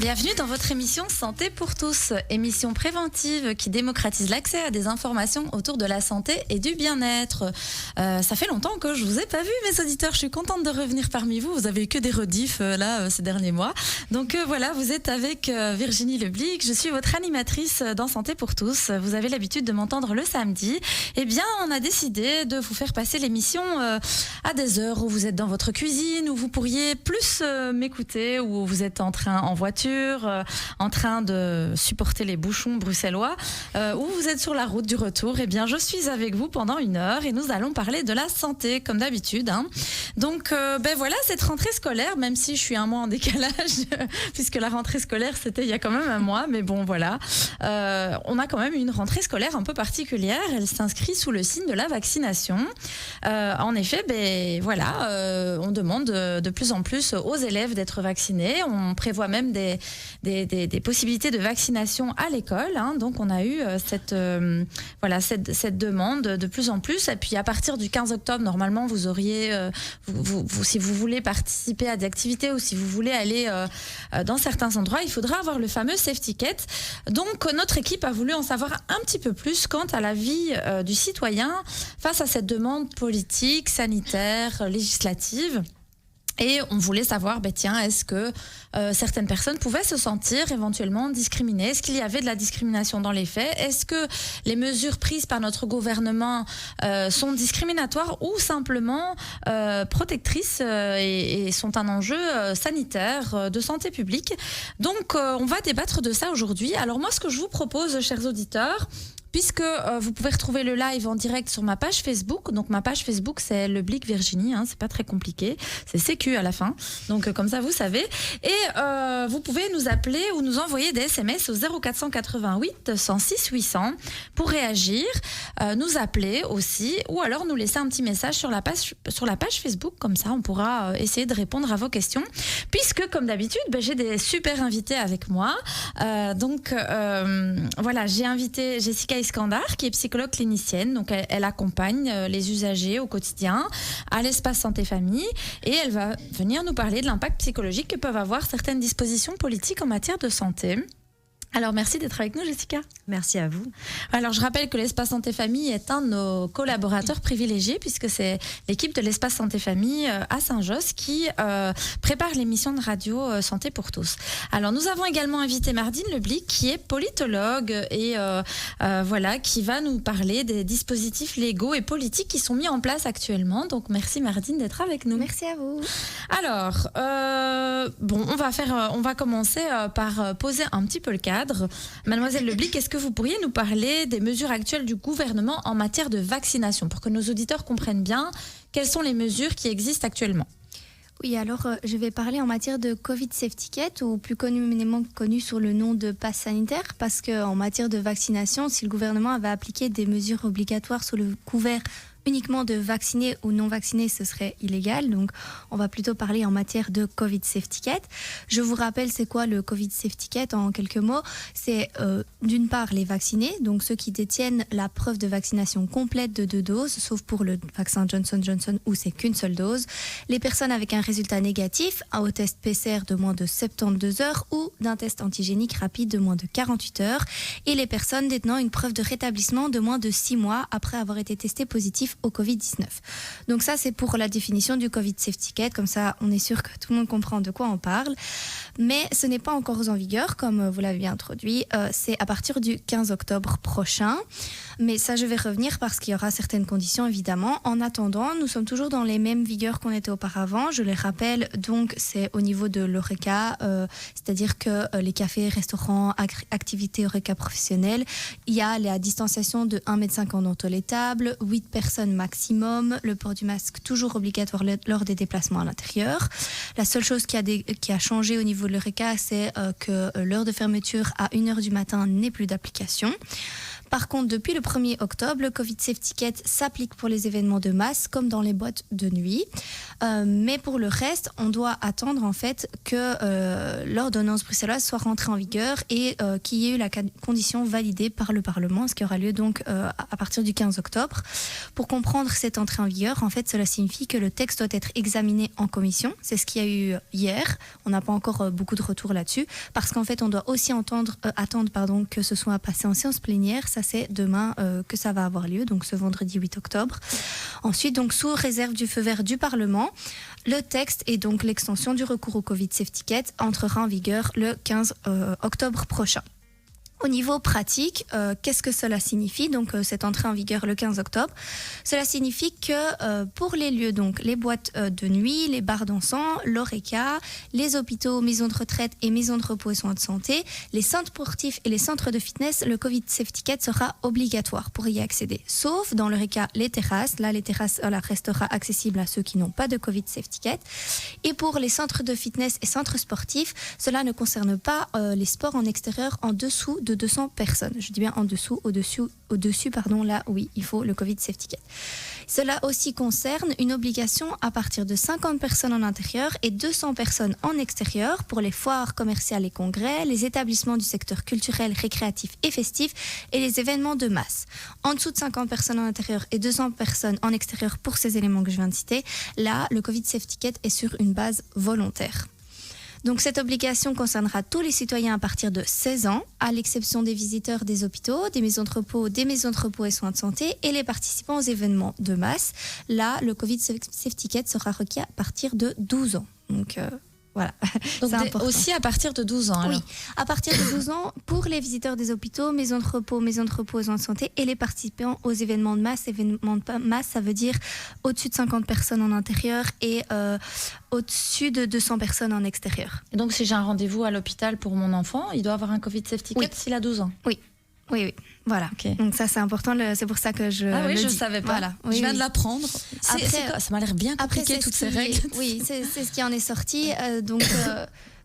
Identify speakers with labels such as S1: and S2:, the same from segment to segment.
S1: Bienvenue dans votre émission Santé pour tous, émission préventive qui démocratise l'accès à des informations autour de la santé et du bien-être. Ça fait longtemps que je vous ai pas vu, mes auditeurs. Je suis contente de revenir parmi vous. Vous avez eu que des rediffs ces derniers mois. Donc voilà, vous êtes avec Virginie Leblic. Je suis votre animatrice dans Santé pour tous. Vous avez l'habitude de m'entendre le samedi. Eh bien, on a décidé de vous faire passer l'émission à des heures où vous êtes dans votre cuisine, où vous pourriez plus m'écouter, où vous êtes en voiture, en train de supporter les bouchons bruxellois, ou vous êtes sur la route du retour. Eh bien, je suis avec vous pendant 1 heure et nous allons parler de la santé, comme d'habitude. Donc, voilà, cette rentrée scolaire, même si je suis un mois en décalage, puisque la rentrée scolaire, c'était il y a quand même 1 mois, mais bon, voilà. On a quand même une rentrée scolaire un peu particulière. Elle s'inscrit sous le signe de la vaccination. En effet, on demande de plus en plus aux élèves d'être vaccinés. On prévoit même des possibilités de vaccination à l'école. Donc, on a eu cette demande de plus en plus. Et puis, à partir du 15 octobre, normalement, vous auriez, si vous voulez participer à des activités ou si vous voulez aller dans certains endroits, il faudra avoir le fameux safety ticket. Donc, notre équipe a voulu en savoir un petit peu plus quant à la vie du citoyen face à cette demande politique, sanitaire, législative. Et on voulait savoir, est-ce que certaines personnes pouvaient se sentir éventuellement discriminées? Est-ce qu'il y avait de la discrimination dans les faits? Est-ce que les mesures prises par notre gouvernement sont discriminatoires ou simplement protectrices et sont un enjeu sanitaire de santé publique? Donc, on va débattre de ça aujourd'hui. Alors moi, ce que je vous propose, chers auditeurs, puisque vous pouvez retrouver le live en direct sur ma page Facebook. Donc ma page Facebook, c'est Leblic Virginie, c'est pas très compliqué, c'est CQ à la fin. Donc comme ça vous savez. Et vous pouvez nous appeler ou nous envoyer des SMS au 0488 106 800 pour réagir, nous appeler aussi, ou alors nous laisser un petit message sur la page Facebook. Comme ça on pourra essayer de répondre à vos questions. Puisque comme d'habitude, j'ai des super invités avec moi. J'ai invité Jessica Iskandar, qui est psychologue clinicienne. Donc elle accompagne les usagers au quotidien à l'espace santé famille et elle va venir nous parler de l'impact psychologique que peuvent avoir certaines dispositions politiques en matière de santé. Alors merci d'être avec nous, Jessica.
S2: Merci à vous.
S1: Alors je rappelle que l'espace santé famille est un de nos collaborateurs privilégiés puisque c'est l'équipe de l'espace santé famille à Saint-Josse qui prépare l'émission de radio Santé pour tous. Alors nous avons également invité Mardine Leblic qui est politologue et qui va nous parler des dispositifs légaux et politiques qui sont mis en place actuellement. Donc merci Mardine d'être avec nous.
S2: Merci à vous.
S1: Alors on va commencer par poser un petit peu le cadre. Mademoiselle Leblic, est-ce que vous pourriez nous parler des mesures actuelles du gouvernement en matière de vaccination pour que nos auditeurs comprennent bien quelles sont les mesures qui existent actuellement?
S2: Oui, alors je vais parler en matière de Covid Safety Ticket, ou plus communément connu sous le nom de passe sanitaire, parce qu'en matière de vaccination, si le gouvernement avait appliqué des mesures obligatoires sous le couvert uniquement de vaccinés ou non vaccinés, ce serait illégal. Donc, on va plutôt parler en matière de Covid Safety Ticket. Je vous rappelle, c'est quoi le Covid Safety Ticket en quelques mots? C'est d'une part les vaccinés, donc ceux qui détiennent la preuve de vaccination complète de 2 doses, sauf pour le vaccin Johnson & Johnson où c'est qu'une seule dose. Les personnes avec un résultat négatif au test PCR de moins de 72 heures ou d'un test antigénique rapide de moins de 48 heures. Et les personnes détenant une preuve de rétablissement de moins de 6 mois après avoir été testées positives au Covid-19. Donc ça, c'est pour la définition du Covid Safety Ticket. Comme ça, on est sûr que tout le monde comprend de quoi on parle. Mais ce n'est pas encore en vigueur, comme vous l'avez bien introduit. C'est à partir du 15 octobre prochain. Mais ça, je vais revenir parce qu'il y aura certaines conditions, évidemment. En attendant, nous sommes toujours dans les mêmes vigueurs qu'on était auparavant. Je les rappelle, donc, c'est au niveau de l'ORECA, c'est-à-dire que les cafés, restaurants, activités ORECA professionnelles, il y a la distanciation de 1,50 m entre les tables, 8 personnes maximum, le port du masque toujours obligatoire lors des déplacements à l'intérieur. La seule chose qui a changé au niveau de l'ORECA, c'est que l'heure de fermeture à 1 h du matin n'est plus d'application. Par contre, depuis le 1er octobre, le Covid Safety Ticket s'applique pour les événements de masse comme dans les boîtes de nuit. Mais pour le reste, on doit attendre en fait que l'ordonnance bruxelloise soit rentrée en vigueur et qu'il y ait eu la condition validée par le Parlement, ce qui aura lieu donc à partir du 15 octobre. Pour comprendre cette entrée en vigueur, en fait, cela signifie que le texte doit être examiné en commission. C'est ce qu'il y a eu hier. On n'a pas encore beaucoup de retours là-dessus parce qu'en fait, on doit aussi attendre que ce soit passé en séance plénière. Ça, c'est demain que ça va avoir lieu, donc ce vendredi 8 octobre. Ensuite, donc, sous réserve du feu vert du Parlement, le texte et donc l'extension du recours au Covid Safety Ticket entrera en vigueur le 15 octobre prochain. Au niveau pratique, qu'est-ce que cela signifie? Donc, cette entrée en vigueur le 15 octobre. Cela signifie que pour les lieux, donc les boîtes de nuit, les bars dansants, l'ORECA, les hôpitaux, maisons de retraite et maisons de repos et soins de santé, les centres sportifs et les centres de fitness, le Covid Safety Ticket sera obligatoire pour y accéder. Sauf dans l'ORECA, les terrasses. Là, les terrasses restera accessible à ceux qui n'ont pas de Covid Safety Ticket. Et pour les centres de fitness et centres sportifs, cela ne concerne pas les sports en extérieur en dessous de 200 personnes. Je dis bien en dessous, au-dessus, là, oui, il faut le Covid Safety Ticket. Cela aussi concerne une obligation à partir de 50 personnes en intérieur et 200 personnes en extérieur pour les foires commerciales et congrès, les établissements du secteur culturel, récréatif et festif et les événements de masse. En dessous de 50 personnes en intérieur et 200 personnes en extérieur pour ces éléments que je viens de citer, là, le Covid Safety Ticket est sur une base volontaire. Donc cette obligation concernera tous les citoyens à partir de 16 ans, à l'exception des visiteurs des hôpitaux, des maisons de repos et soins de santé et les participants aux événements de masse. Là, le Covid Safety Ticket sera requis à partir de 12 ans. Donc voilà.
S1: Donc aussi à partir de 12 ans. Alors.
S2: Oui, à partir de 12 ans pour les visiteurs des hôpitaux, maisons de repos et soins de santé et les participants aux événements de masse. Événements de masse, ça veut dire au-dessus de 50 personnes en intérieur et au-dessus de 200 personnes en extérieur.
S1: Et donc si j'ai un rendez-vous à l'hôpital pour mon enfant, il doit avoir un Covid Safety Ticket s'il a 12 ans.
S2: Oui. Voilà. Okay. Donc ça c'est important, c'est pour ça que je
S1: je savais pas. Voilà. Je viens de l'apprendre. Ça m'a l'air bien compliqué toutes ces règles.
S2: Oui, c'est ce qui en est sorti. Donc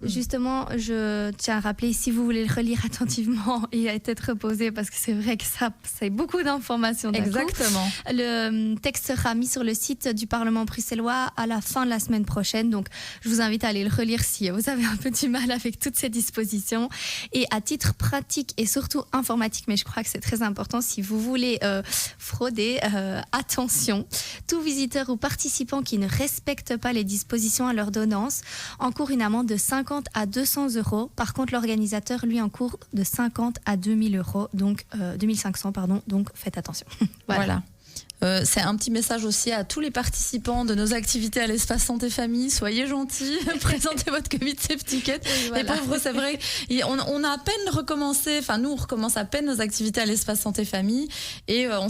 S2: justement, je tiens à rappeler, si vous voulez le relire attentivement et être reposé, parce que c'est vrai que ça c'est beaucoup d'informations.
S1: Exactement.
S2: Le texte sera mis sur le site du Parlement bruxellois à la fin de la semaine prochaine. Donc je vous invite à aller le relire si vous avez un peu du mal avec toutes ces dispositions. Et à titre pratique et surtout informatique, mais je crois que c'est très important, si vous voulez frauder, attention. Tout visiteur ou participant qui ne respecte pas les dispositions à l'ordonnance encourt une amende de 50 à 200 euros. Par contre, l'organisateur, lui, encourt de 50 à 2000 euros, donc 2500, pardon. Donc, faites attention.
S1: Voilà. C'est un petit message aussi à tous les participants de nos activités à l'espace santé famille. Soyez gentils, présentez votre Covid Safety Ticket. Les pauvres, c'est vrai, on a à peine recommencé, enfin nous on recommence à peine nos activités à l'espace santé famille et on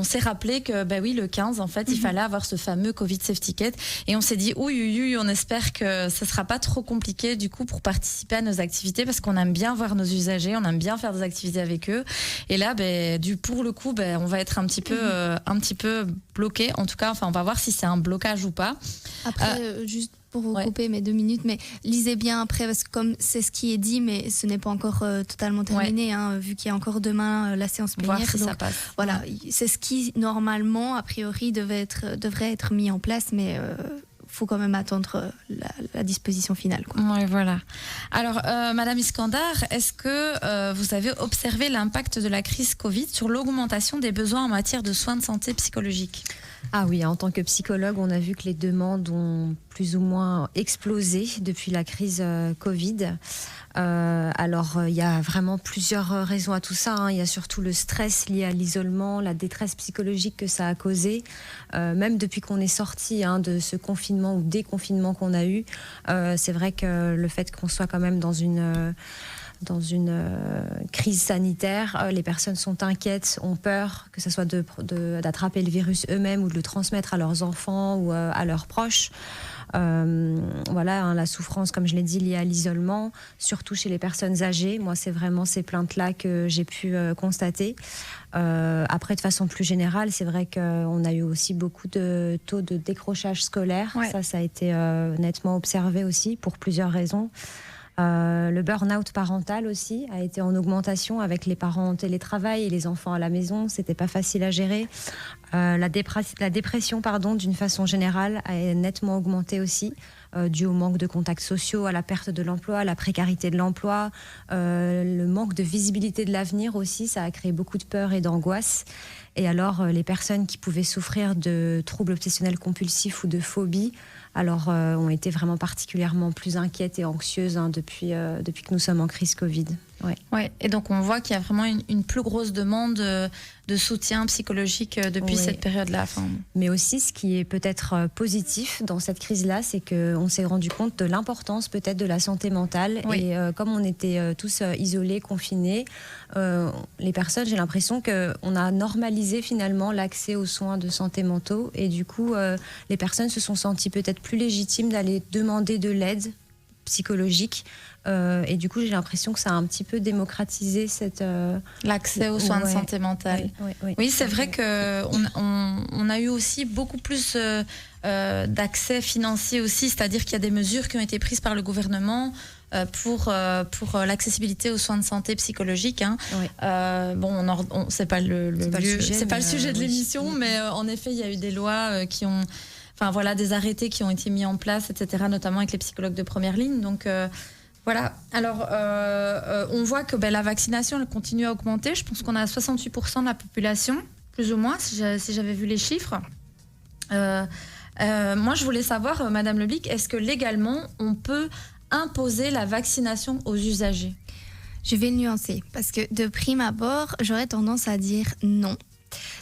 S1: s'est rappelé que oui, le 15 en fait il fallait avoir ce fameux Covid Safety Ticket et on s'est dit oui, on espère que ça sera pas trop compliqué du coup pour participer à nos activités parce qu'on aime bien voir nos usagers, on aime bien faire des activités avec eux et là pour le coup on va être un petit peu bloqué, en tout cas, on va voir si c'est un blocage ou pas.
S2: Après, juste pour vous couper mes 2 minutes, mais lisez bien après, parce que comme c'est ce qui est dit, mais ce n'est pas encore totalement terminé, vu qu'il y a encore demain la séance plénière.
S1: Voir si
S2: donc,
S1: ça passe.
S2: Voilà, c'est ce qui, normalement, a priori, devrait être mis en place, mais faut quand même attendre la disposition finale.
S1: Oui, voilà. Alors, Madame Iskandar, est-ce que vous avez observé l'impact de la crise Covid sur l'augmentation des besoins en matière de soins de santé psychologique ?
S3: Ah oui, en tant que psychologue, on a vu que les demandes ont plus ou moins explosé depuis la crise Covid. Alors, il y a vraiment plusieurs raisons à tout ça. Il y a surtout le stress lié à l'isolement, la détresse psychologique que ça a causé. Même depuis qu'on est sorti de ce confinement ou déconfinement qu'on a eu, c'est vrai que le fait qu'on soit quand même dans une crise sanitaire, les personnes sont inquiètes, ont peur, que ce soit d'attraper le virus eux-mêmes ou de le transmettre à leurs enfants ou à leurs proches. La souffrance, comme je l'ai dit, liée à l'isolement, surtout chez les personnes âgées. Moi, c'est vraiment ces plaintes-là que j'ai pu constater. Après, de façon plus générale, c'est vrai qu'on a eu aussi beaucoup de taux de décrochage scolaire. Ouais. Ça a été nettement observé aussi pour plusieurs raisons. Le burn-out parental aussi a été en augmentation avec les parents en télétravail et les enfants à la maison. C'était pas facile à gérer. La dépression, d'une façon générale, a nettement augmenté aussi, dû au manque de contacts sociaux, à la perte de l'emploi, à la précarité de l'emploi, le manque de visibilité de l'avenir aussi. Ça a créé beaucoup de peur et d'angoisse. Et alors, les personnes qui pouvaient souffrir de troubles obsessionnels compulsifs ou de phobies, ont été vraiment particulièrement plus inquiètes et anxieuses depuis que nous sommes en crise Covid.
S1: Ouais. Et donc on voit qu'il y a vraiment une plus grosse demande de soutien psychologique depuis cette période-là.
S3: Mais aussi, ce qui est peut-être positif dans cette crise-là, c'est qu'on s'est rendu compte de l'importance peut-être de la santé mentale. Oui. Et comme on était tous isolés, confinés, les personnes, j'ai l'impression qu'on a normalisé finalement l'accès aux soins de santé mentaux. Et du coup, les personnes se sont senties peut-être plus légitimes d'aller demander de l'aide psychologique. Et du coup, j'ai l'impression que ça a un petit peu démocratisé
S1: l'accès aux soins de santé mentale. Oui, c'est vrai qu'on a eu aussi beaucoup plus d'accès financier aussi, c'est-à-dire qu'il y a des mesures qui ont été prises par le gouvernement pour l'accessibilité aux soins de santé psychologiques. C'est pas le sujet de l'émission, mais en effet, il y a eu des lois qui ont... des arrêtés qui ont été mis en place, etc., notamment avec les psychologues de première ligne. Donc, voilà. Alors, on voit que la vaccination elle continue à augmenter. Je pense qu'on a 68% de la population, plus ou moins, si j'avais vu les chiffres. Moi, je voulais savoir, Madame Leblic, est-ce que légalement, on peut imposer la vaccination aux usagers ?
S2: Je vais le nuancer, parce que de prime abord, j'aurais tendance à dire non.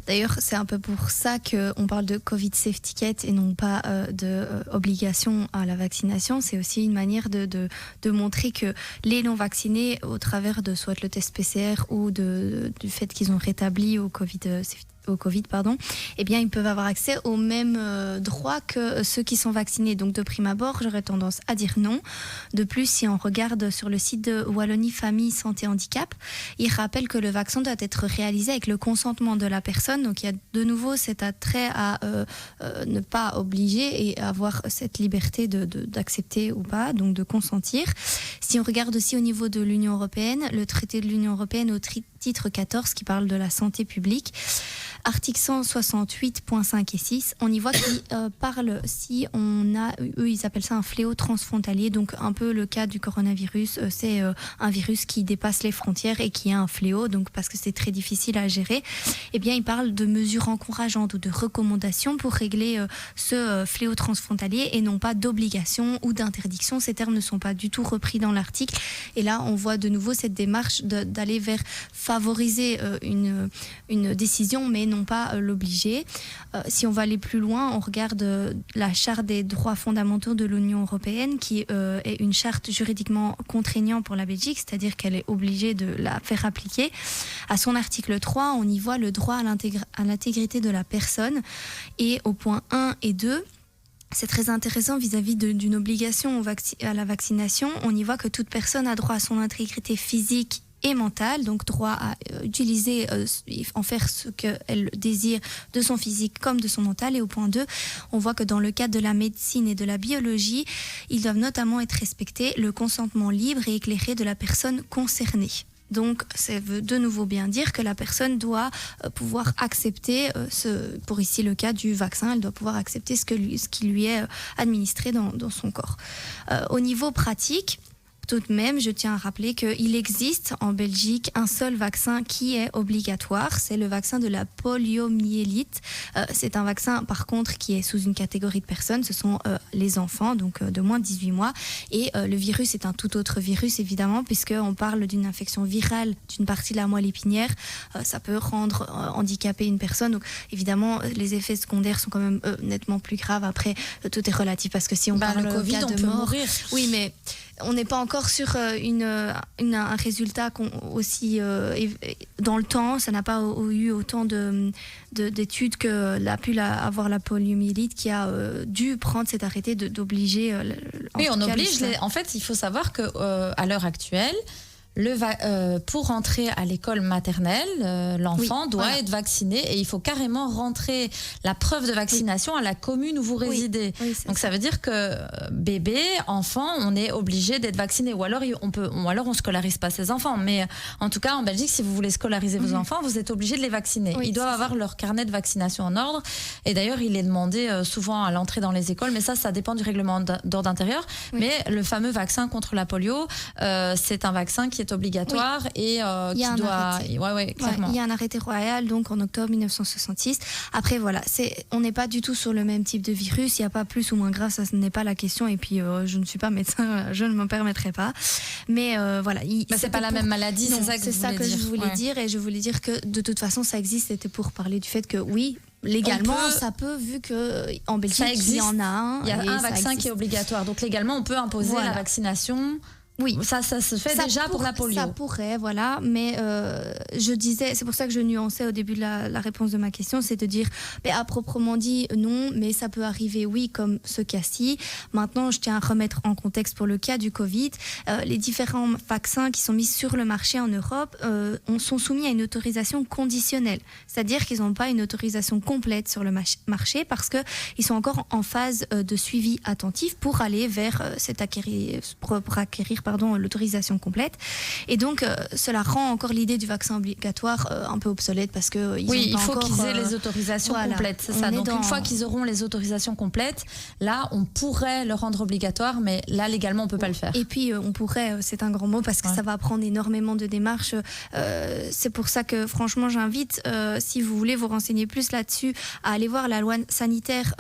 S2: D'ailleurs, c'est un peu pour ça qu'on parle de Covid Safety Kit et non pas d'obligation à la vaccination. C'est aussi une manière de montrer que les non-vaccinés, au travers de soit le test PCR ou du fait qu'ils ont rétabli au Covid, eh bien, ils peuvent avoir accès aux mêmes droits que ceux qui sont vaccinés. Donc, de prime abord, j'aurais tendance à dire non. De plus, si on regarde sur le site de Wallonie Famille Santé Handicap, il rappelle que le vaccin doit être réalisé avec le consentement de la personne. Donc, il y a de nouveau cet attrait à ne pas obliger et avoir cette liberté d'accepter ou pas, donc de consentir. Si on regarde aussi au niveau de l'Union européenne, le traité de l'Union européenne au titre 14 qui parle de la santé publique, article 168.5 et 6, on y voit qu'ils parlent si on a, eux ils appellent ça un fléau transfrontalier, donc un peu le cas du coronavirus, c'est un virus qui dépasse les frontières et qui est un fléau, donc parce que c'est très difficile à gérer, eh bien ils parlent de mesures encourageantes ou de recommandations pour régler ce fléau transfrontalier et non pas d'obligation ou d'interdiction. Ces termes ne sont pas du tout repris dans l'article et là on voit de nouveau cette démarche d'aller vers favoriser une décision mais non pas l'obliger. Si on va aller plus loin, on regarde la charte des droits fondamentaux de l'Union européenne qui est une charte juridiquement contraignante pour la Belgique, c'est-à-dire qu'elle est obligée de la faire appliquer. À son article 3, on y voit le droit à l'intégrité de la personne et au point 1 et 2, c'est très intéressant vis-à-vis d'une obligation à la vaccination. On y voit que toute personne a droit à son intégrité physique et mentale, donc droit à utiliser, en faire ce qu'elle désire de son physique comme de son mental. Et au point 2, on voit que dans le cadre de la médecine et de la biologie, ils doivent notamment être respectés le consentement libre et éclairé de la personne concernée. Donc, ça veut de nouveau bien dire que la personne doit pouvoir accepter, pour ici le cas du vaccin, elle doit pouvoir accepter ce qui lui est administré dans son corps. Au niveau pratique, tout de même, je tiens à rappeler qu'il existe en Belgique un seul vaccin qui est obligatoire, c'est le vaccin de la poliomyélite. C'est un vaccin, par contre, qui est sous une catégorie de personnes, ce sont les enfants, donc de moins de 18 mois. Et le virus est un tout autre virus, évidemment, puisqu'on parle d'une infection virale d'une partie de la moelle épinière. Ça peut rendre handicapée une personne. Donc, évidemment, les effets secondaires sont quand même nettement plus graves. Après, tout est relatif, parce que si on parle
S1: le Covid,
S2: cas de
S1: on peut
S2: mort,
S1: mourir.
S2: Oui, mais on n'est pas encore sur un résultat aussi dans le temps. Ça n'a pas eu autant d'études que l'a pu avoir la poliomyélite qui a dû prendre cet arrêté d'obliger.
S1: Oui, on oblige. En fait, il faut savoir que à l'heure actuelle, pour entrer à l'école maternelle, l'enfant doit être vacciné et il faut carrément rentrer la preuve de vaccination à la commune où vous résidez. Donc ça veut dire que bébé, enfant, on est obligé d'être vacciné. Ou alors on scolarise pas ses enfants. Mais en tout cas, en Belgique, si vous voulez scolariser vos enfants, vous êtes obligé de les vacciner. Ils doivent avoir leur carnet de vaccination en ordre. Et d'ailleurs, il est demandé souvent à l'entrée dans les écoles. Mais ça dépend du règlement d'ordre intérieur. Mais le fameux vaccin contre la polio, c'est un vaccin qui est obligatoire et qui doit... clairement.
S2: Il y a un arrêté royal donc en octobre 1966. Après voilà, on n'est pas du tout sur le même type de virus, il n'y a pas plus ou moins grave, ça ce n'est pas la question et puis je ne suis pas médecin, je ne m'en permettrai pas. Mais voilà,
S1: c'est pas la même maladie, c'est ça que
S2: je voulais dire et je voulais dire que de toute façon ça existe, c'était pour parler du fait que oui, légalement, ça peut, vu qu'en Belgique, il y en a un.
S1: Il y a un vaccin qui est obligatoire. Donc légalement, on peut imposer la vaccination.
S2: Oui,
S1: ça se fait déjà pour la polio.
S2: Ça pourrait, voilà, mais je disais, c'est pour ça que je nuançais au début de la réponse de ma question, c'est de dire, à proprement dit, non, mais ça peut arriver, oui, comme ce cas-ci. Maintenant, je tiens à remettre en contexte pour le cas du Covid, les différents vaccins qui sont mis sur le marché en Europe sont soumis à une autorisation conditionnelle, c'est-à-dire qu'ils n'ont pas une autorisation complète sur le marché parce qu'ils sont encore en phase de suivi attentif pour aller vers pour acquérir l'autorisation complète. Et donc, cela rend encore l'idée du vaccin obligatoire un peu obsolète parce que
S1: il faut qu'ils aient les autorisations complètes. C'est ça. Donc, une fois qu'ils auront les autorisations complètes, là, on pourrait le rendre obligatoire, mais là, légalement, on peut pas le faire.
S2: Et puis, on pourrait, c'est un grand mot parce que ça va prendre énormément de démarches. C'est pour ça que, franchement, j'invite, si vous voulez vous renseigner plus là-dessus, à aller voir la loi sanitaire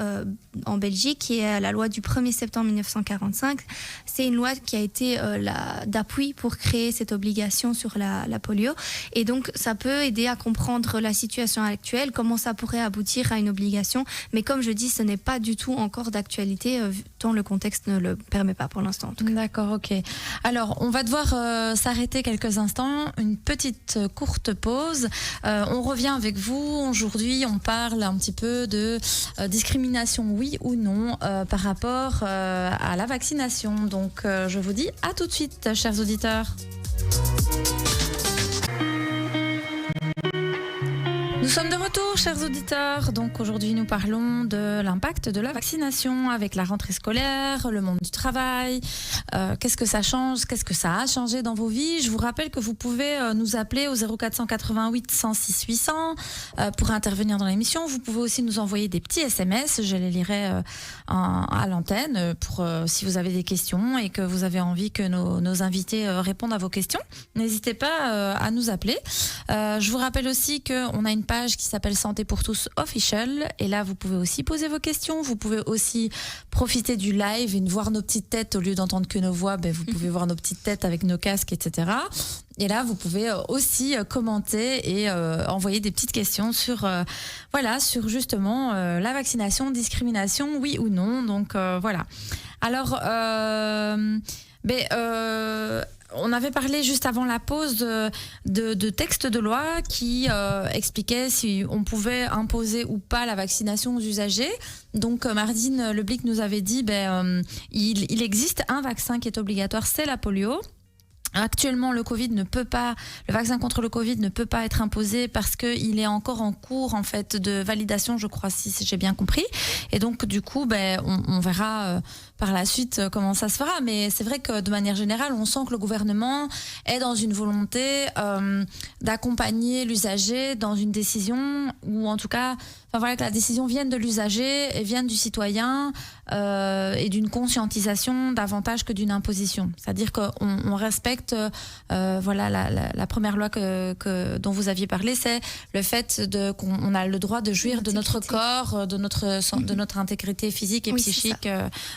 S2: en Belgique, qui est la loi du 1er septembre 1945. C'est une loi qui a été d'appui pour créer cette obligation sur la polio. Et donc, ça peut aider à comprendre la situation actuelle, comment ça pourrait aboutir à une obligation. Mais comme je dis, ce n'est pas du tout encore d'actualité, tant le contexte ne le permet pas pour l'instant.
S1: D'accord, ok. Alors, on va devoir s'arrêter quelques instants, une petite courte pause. On revient avec vous. Aujourd'hui, on parle un petit peu de discrimination, oui ou non, par rapport à la vaccination. Donc, je vous dis à tout de suite, chers auditeurs. Nous sommes de retour, chers auditeurs. Donc aujourd'hui, nous parlons de l'impact de la vaccination avec la rentrée scolaire, le monde du travail. Qu'est-ce que ça change? Qu'est-ce que ça a changé dans vos vies? Je vous rappelle que vous pouvez nous appeler au 0488 106 800 pour intervenir dans l'émission. Vous pouvez aussi nous envoyer des petits SMS. Je les lirai à l'antenne pour si vous avez des questions et que vous avez envie que nos invités répondent à vos questions. N'hésitez pas à nous appeler. Je vous rappelle aussi qu'on a une page qui s'appelle Santé pour tous official et là vous pouvez aussi poser vos questions, vous pouvez aussi profiter du live et voir nos petites têtes au lieu d'entendre que nos voix, vous pouvez voir nos petites têtes avec nos casques, etc. Et là vous pouvez aussi commenter et envoyer des petites questions sur justement la vaccination, discrimination, oui ou non. Donc voilà. Alors on avait parlé juste avant la pause de textes de loi qui expliquaient si on pouvait imposer ou pas la vaccination aux usagers. Donc Mardine Leblic nous avait dit il existe un vaccin qui est obligatoire, c'est la polio. Actuellement, le vaccin contre le Covid ne peut pas être imposé parce qu'il est encore en cours en fait de validation, je crois, si j'ai bien compris. Et donc du coup, on verra par la suite comment ça se fera. Mais c'est vrai que de manière générale, on sent que le gouvernement est dans une volonté d'accompagner l'usager dans une décision, ou en tout cas, que la décision vienne de l'usager et vienne du citoyen et d'une conscientisation davantage que d'une imposition. C'est-à-dire qu'on respecte la première loi dont vous aviez parlé, c'est le fait qu'on a le droit de jouir de notre corps, de notre intégrité physique et psychique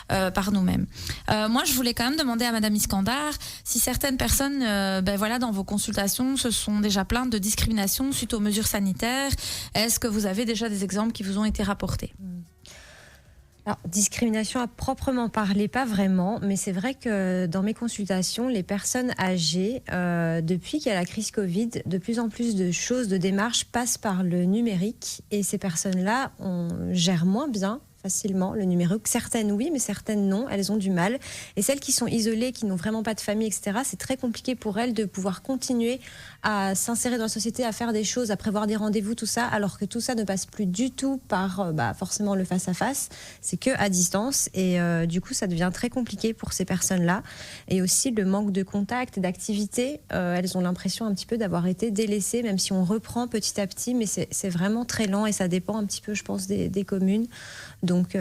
S1: par nous-mêmes. Moi, je voulais quand même demander à Madame Iskandar si certaines personnes, dans vos consultations, se sont déjà plaintes de discrimination suite aux mesures sanitaires. Est-ce que vous avez déjà des exemples qui vous ont été rapportés?
S3: Alors, discrimination à proprement parler, pas vraiment, mais c'est vrai que dans mes consultations, les personnes âgées, depuis qu'il y a la crise Covid, de plus en plus de choses, de démarches passent par le numérique, et ces personnes-là, on gère moins bien. facilement le numérique. Certaines oui, mais certaines non. Elles ont du mal. Et celles qui sont isolées, qui n'ont vraiment pas de famille, etc., c'est très compliqué pour elles de pouvoir continuer à s'insérer dans la société, à faire des choses, à prévoir des rendez-vous, tout ça, alors que tout ça ne passe plus du tout par forcément le face-à-face. C'est que à distance. Et du coup, ça devient très compliqué pour ces personnes-là. Et aussi le manque de contact, d'activité. Elles ont l'impression un petit peu d'avoir été délaissées, même si on reprend petit à petit, mais c'est vraiment très lent et ça dépend un petit peu, je pense, des communes. Donc,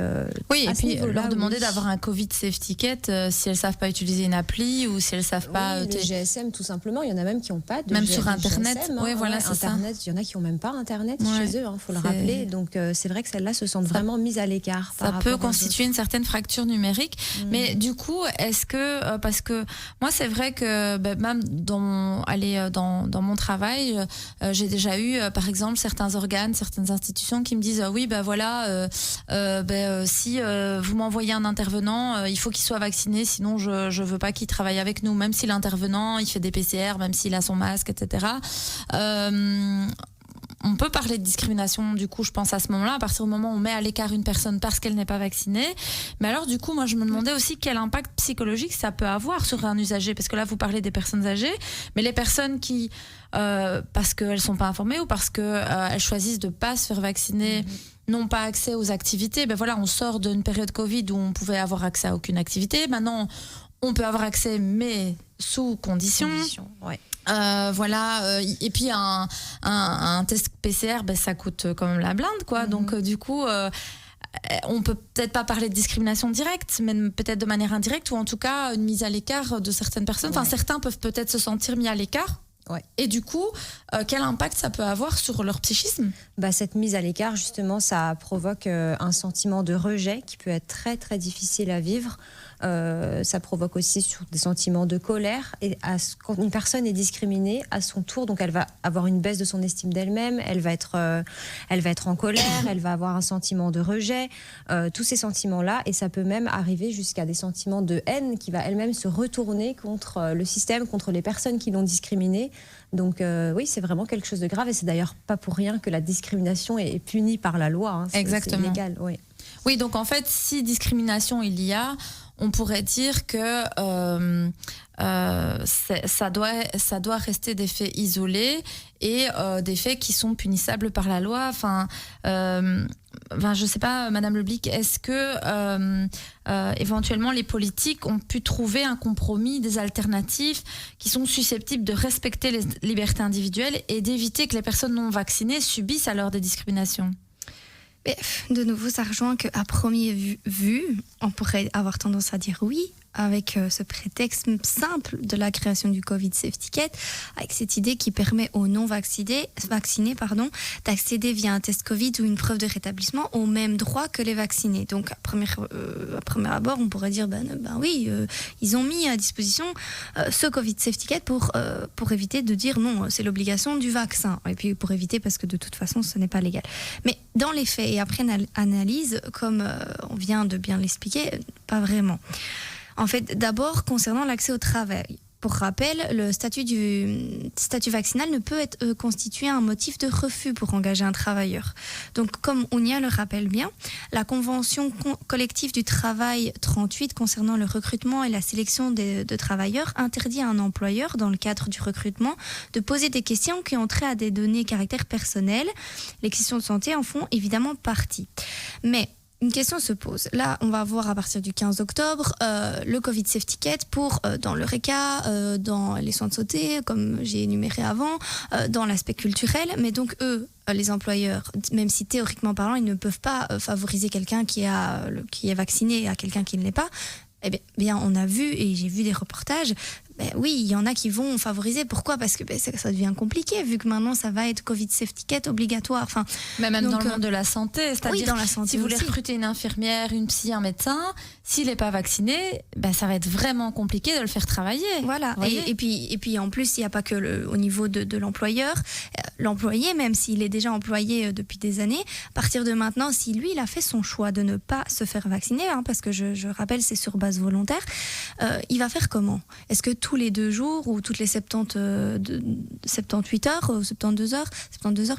S1: oui, et puis leur demander d'avoir un Covid Safety Kit si elles ne savent pas utiliser une appli ou si elles ne savent pas...
S3: le GSM, tout simplement. Il y en a même qui n'ont pas de
S1: même sur Internet.
S3: GSM,
S1: oui, voilà, c'est
S3: Internet, il y en a qui n'ont même pas Internet chez eux, faut le rappeler. Donc, c'est vrai que celles-là se sentent vraiment mises à l'écart.
S1: Ça peut constituer une certaine fracture numérique. Mais du coup, est-ce que... parce que moi, c'est vrai que même dans mon travail, j'ai déjà eu, par exemple, certains organes, certaines institutions qui me disent oui, si vous m'envoyez un intervenant, il faut qu'il soit vacciné, sinon je veux pas qu'il travaille avec nous, même si l'intervenant il fait des PCR, même s'il a son masque, etc. On peut parler de discrimination, du coup, je pense à ce moment-là, à partir du moment où on met à l'écart une personne parce qu'elle n'est pas vaccinée. Mais alors, du coup, moi, je me demandais aussi quel impact psychologique ça peut avoir sur un usager. Parce que là, vous parlez des personnes âgées, mais les personnes qui, parce qu'elles ne sont pas informées ou parce qu'elles choisissent de ne pas se faire vacciner, n'ont pas accès aux activités. Voilà, on sort d'une période Covid où on pouvait avoir accès à aucune activité. Maintenant, on peut avoir accès, mais sous conditions.
S3: Ouais.
S1: Et puis un test PCR, ça coûte quand même la blinde, quoi. Donc du coup, on peut peut-être pas parler de discrimination directe, mais peut-être de manière indirecte, ou en tout cas une mise à l'écart de certaines personnes. Enfin, certains peuvent peut-être se sentir mis à l'écart. Ouais. Et du coup, quel impact ça peut avoir sur leur psychisme ?
S3: Cette mise à l'écart, justement, ça provoque un sentiment de rejet qui peut être très très difficile à vivre. Ça provoque aussi des sentiments de colère. Et quand une personne est discriminée, à son tour, donc elle va avoir une baisse de son estime d'elle-même, elle va être en colère, elle va avoir un sentiment de rejet, tous ces sentiments-là. Et ça peut même arriver jusqu'à des sentiments de haine qui va elle-même se retourner contre le système, contre les personnes qui l'ont discriminée. Donc oui, c'est vraiment quelque chose de grave. Et c'est d'ailleurs pas pour rien que la discrimination est punie par la loi.
S1: Exactement.
S3: C'est illégal, oui.
S1: Oui, donc en fait, si discrimination il y a, on pourrait dire que ça doit rester des faits isolés et des faits qui sont punissables par la loi. Je sais pas, Madame Leblic, est-ce que éventuellement les politiques ont pu trouver un compromis, des alternatives qui sont susceptibles de respecter les libertés individuelles et d'éviter que les personnes non vaccinées subissent alors des discriminations ?
S2: Mais de nouveau, ça rejoint qu'à première vue, on pourrait avoir tendance à dire oui, avec ce prétexte simple de la création du Covid Safety Kit, avec cette idée qui permet aux non-vaccinés d'accéder via un test Covid ou une preuve de rétablissement au même droit que les vaccinés. Donc, à premier abord, on pourrait dire, oui, ils ont mis à disposition ce Covid Safety Kit pour éviter de dire non, c'est l'obligation du vaccin. Et puis pour éviter, parce que de toute façon, ce n'est pas légal. Mais dans les faits, et après analyse, comme on vient de bien l'expliquer, pas vraiment. En fait, d'abord, concernant l'accès au travail. Pour rappel, le statut vaccinal ne peut être constitué un motif de refus pour engager un travailleur. Donc, comme Ounia le rappelle bien, la Convention collective du travail 38 concernant le recrutement et la sélection de travailleurs interdit à un employeur, dans le cadre du recrutement, de poser des questions qui ont trait à des données caractère personnel. Les questions de santé en font évidemment partie. Mais une question se pose. Là, on va voir à partir du 15 octobre le Covid Safety Kit pour, dans le RECA, dans les soins de santé, comme j'ai énuméré avant, dans l'aspect culturel. Mais donc, eux, les employeurs, même si théoriquement parlant, ils ne peuvent pas favoriser quelqu'un qui est vacciné à quelqu'un qui ne l'est pas. Eh bien, on a vu, et j'ai vu des reportages, oui, il y en a qui vont favoriser. Pourquoi ? Parce que ça devient compliqué, vu que maintenant, ça va être Covid Safety Kit obligatoire.
S1: Mais même dans le monde de la santé, c'est-à-dire
S2: oui, dans la santé
S1: si vous voulez
S2: aussi
S1: recruter une infirmière, une psy, un médecin, s'il n'est pas vacciné, ça va être vraiment compliqué de le faire travailler.
S2: Voilà, et puis en plus, il n'y a pas que au niveau de l'employeur. L'employé, même s'il est déjà employé depuis des années, à partir de maintenant, si lui, il a fait son choix de ne pas se faire vacciner, parce que je rappelle, c'est sur base volontaire, il va faire comment ? Est-ce que tous les 2 jours ou toutes les 78 heures, ou 72 heures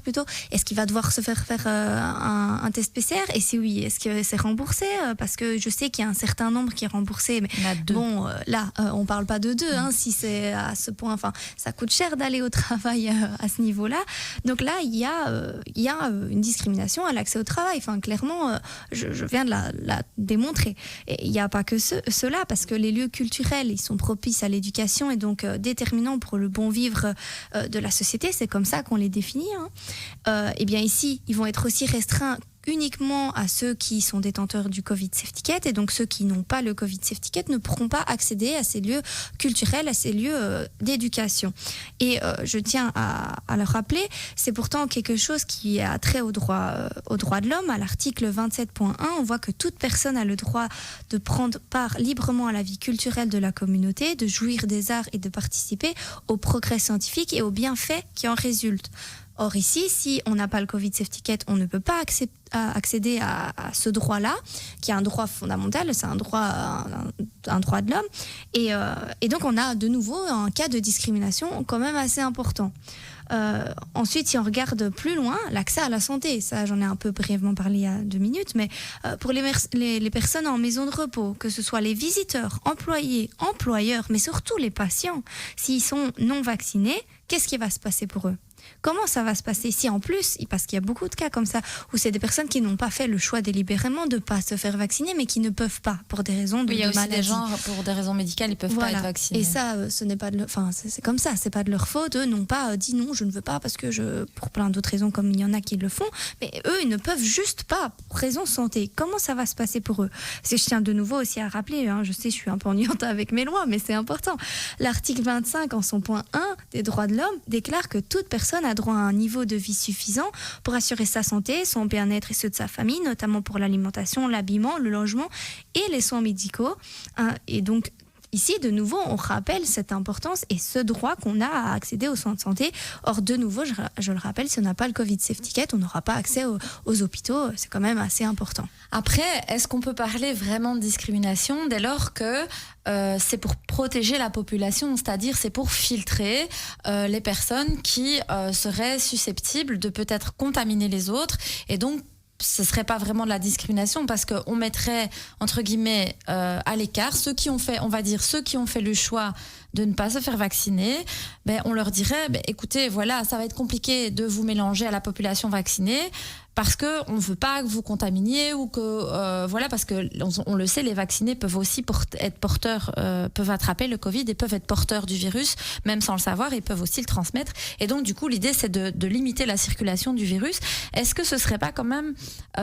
S2: plutôt, est-ce qu'il va devoir se faire un test PCR? Et si oui, est-ce que c'est remboursé? Parce que je sais qu'il y a un certain nombre qui est remboursé, mais bon, là, on parle pas de 2, hein, si c'est à ce point, enfin, ça coûte cher d'aller au travail à ce niveau-là. Donc là, il y a une discrimination à l'accès au travail. Enfin, clairement, je viens de la démontrer. Et il n'y a pas que cela, parce que les lieux culturels, ils sont propices à l'éducation et donc déterminants pour le bon vivre de la société. C'est comme ça qu'on les définit. Et bien ici, ils vont être aussi restreints uniquement à ceux qui sont détenteurs du Covid Safety et donc ceux qui n'ont pas le Covid Safety ne pourront pas accéder à ces lieux culturels, à ces lieux d'éducation. Et je tiens à le rappeler, c'est pourtant quelque chose qui a trait aux droits de l'homme. À l'article 27.1, on voit que toute personne a le droit de prendre part librement à la vie culturelle de la communauté, de jouir des arts et de participer au progrès scientifique et aux bienfaits qui en résultent. Or ici, si on n'a pas le Covid Safety on ne peut pas accéder à ce droit-là, qui est un droit fondamental, c'est un droit de l'homme. Et donc on a de nouveau un cas de discrimination quand même assez important. Ensuite, si on regarde plus loin, l'accès à la santé, ça j'en ai un peu brièvement parlé il y a 2 minutes, mais pour les personnes en maison de repos, que ce soit les visiteurs, employés, employeurs, mais surtout les patients, s'ils sont non vaccinés, qu'est-ce qui va se passer pour eux ? Comment ça va se passer si en plus, parce qu'il y a beaucoup de cas comme ça, où c'est des personnes qui n'ont pas fait le choix délibérément de ne pas se faire vacciner, mais qui ne peuvent pas pour des raisons de maladie.
S1: Il y a aussi des gens, pour des raisons médicales, ils ne peuvent pas être vaccinés.
S2: Et ça, ce n'est pas c'est comme ça, c'est pas de leur faute. Eux n'ont pas dit non, je ne veux pas parce que pour plein d'autres raisons, comme il y en a qui le font, mais eux, ils ne peuvent juste pas pour raison santé. Comment ça va se passer pour eux? Parce que je tiens de nouveau aussi à rappeler, je sais, je suis un peu ennuyante avec mes lois, mais c'est important. L'article 25, en son point 1 des droits de l'homme, déclare que toute personne a droit à un niveau de vie suffisant pour assurer sa santé, son bien-être et ceux de sa famille, notamment pour l'alimentation, l'habillement, le logement et les soins médicaux. Et donc, ici, de nouveau, on rappelle cette importance et ce droit qu'on a à accéder aux soins de santé. Or, de nouveau, je le rappelle, si on n'a pas le Covid Safety on n'aura pas accès aux hôpitaux. C'est quand même assez important.
S1: Après, est-ce qu'on peut parler vraiment de discrimination dès lors que c'est pour protéger la population, c'est-à-dire c'est pour filtrer les personnes qui seraient susceptibles de peut-être contaminer les autres et donc ce ne serait pas vraiment de la discrimination parce qu'on mettrait, entre guillemets, à l'écart ceux qui ont fait le choix de ne pas se faire vacciner, on leur dirait, écoutez, voilà, ça va être compliqué de vous mélanger à la population vaccinée parce qu'on ne veut pas que vous contaminiez ou que, parce que on le sait, les vaccinés peuvent aussi être porteurs, peuvent attraper le Covid et peuvent être porteurs du virus, même sans le savoir, et peuvent aussi le transmettre. Et donc, du coup, l'idée, c'est de limiter la circulation du virus. Est-ce que ce serait pas quand même,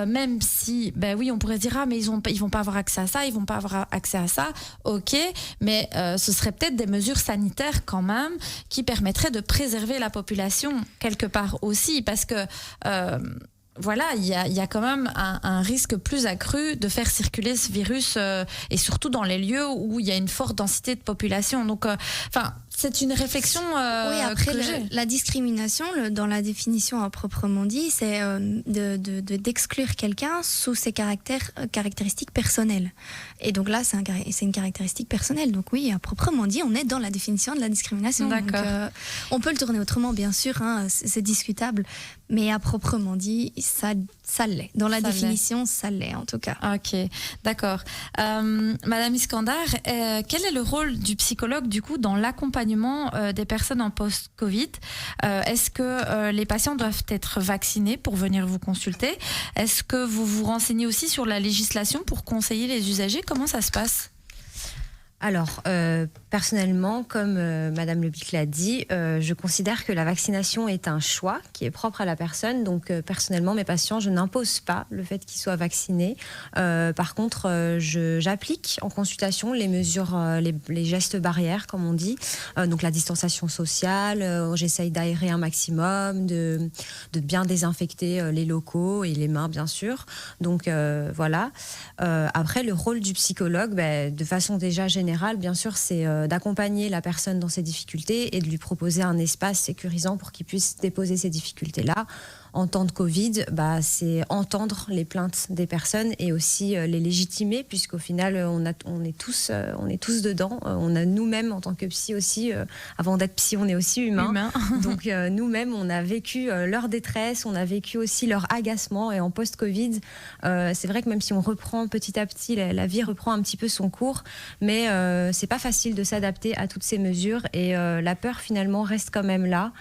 S1: même si, oui, on pourrait se dire, mais ils vont pas avoir accès à ça, ils vont pas avoir accès à ça, ok, mais ce serait peut-être des mesures sanitaires quand même qui permettraient de préserver la population quelque part aussi, parce que il y a quand même un risque plus accru de faire circuler ce virus et surtout dans les lieux où il y a une forte densité de population. Donc, c'est une réflexion
S2: oui, après, la discrimination, dans la définition à proprement dit, c'est d'exclure quelqu'un sous ses caractéristiques personnelles. Et donc là, c'est une caractéristique personnelle. Donc oui, à proprement dit, on est dans la définition de la discrimination.
S1: D'accord.
S2: Donc, on peut le tourner autrement, bien sûr, c'est discutable. Mais à proprement dit, ça l'est. Dans la définition, ça l'est en tout cas.
S1: Ok, d'accord. Madame Iskandar, quel est le rôle du psychologue du coup dans l'accompagnement des personnes en post-Covid? Est-ce que les patients doivent être vaccinés pour venir vous consulter? Est-ce que vous vous renseignez aussi sur la législation pour conseiller les usagers? Comment ça se passe?
S3: Alors, personnellement, comme Madame Lebic l'a dit, je considère que la vaccination est un choix qui est propre à la personne. Donc, personnellement, mes patients, je n'impose pas le fait qu'ils soient vaccinés. Par contre, j'applique en consultation les mesures, les gestes barrières, comme on dit. Donc, la distanciation sociale, j'essaye d'aérer un maximum, de bien désinfecter les locaux et les mains, bien sûr. Donc, voilà. Après, le rôle du psychologue, de façon déjà générale, bien sûr, c'est d'accompagner la personne dans ses difficultés et de lui proposer un espace sécurisant pour qu'il puisse déposer ces difficultés-là en temps de Covid, c'est entendre les plaintes des personnes et aussi les légitimer, puisqu'au final, on est tous dedans. On a nous-mêmes, en tant que psy aussi, avant d'être psy, on est aussi humain. Donc nous-mêmes, on a vécu leur détresse, on a vécu aussi leur agacement. Et en post-Covid, c'est vrai que même si on reprend petit à petit, la vie reprend un petit peu son cours, mais c'est pas facile de s'adapter à toutes ces mesures. Et la peur, finalement, reste quand même là.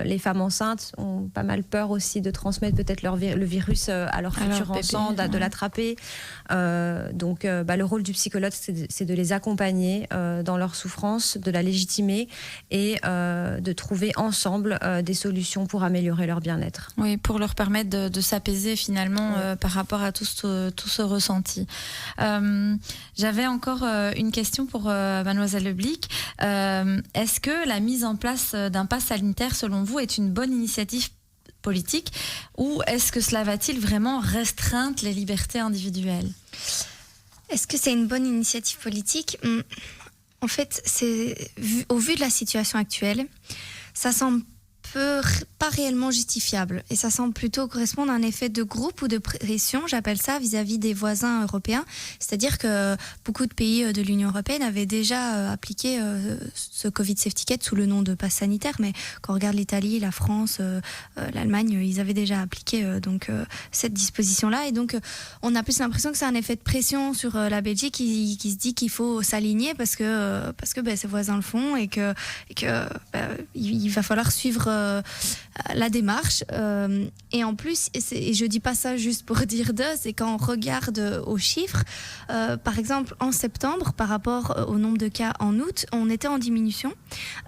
S3: Les femmes enceintes ont pas mal peur aussi de transmettre peut-être le virus à leur futur enfant, de l'attraper. Donc le rôle du psychologue, c'est de les accompagner dans leur souffrance, de la légitimer et de trouver ensemble des solutions pour améliorer leur bien-être.
S1: Oui, pour leur permettre de s'apaiser finalement par rapport à tout ce ressenti. J'avais encore une question pour Mademoiselle Leblic. Est-ce que la mise en place d'un pass sanitaire, selon vous, est une bonne initiative politique, ou est-ce que cela va-t-il vraiment restreindre les libertés individuelles ?
S2: Est-ce que c'est une bonne initiative politique ? En fait, au vu de la situation actuelle, ça semble pas réellement justifiable et ça semble plutôt correspondre à un effet de groupe ou de pression, j'appelle ça, vis-à-vis des voisins européens. C'est-à-dire que beaucoup de pays de l'Union européenne avaient déjà appliqué ce Covid Safety Card sous le nom de pass sanitaire, mais quand on regarde l'Italie, la France, l'Allemagne, ils avaient déjà appliqué cette disposition-là, et donc on a plus l'impression que c'est un effet de pression sur la Belgique qui se dit qu'il faut s'aligner parce que ses voisins le font et que il va falloir suivre la démarche, et en plus, et je dis pas ça juste pour dire c'est quand on regarde aux chiffres, par exemple en septembre par rapport au nombre de cas en août, on était en diminution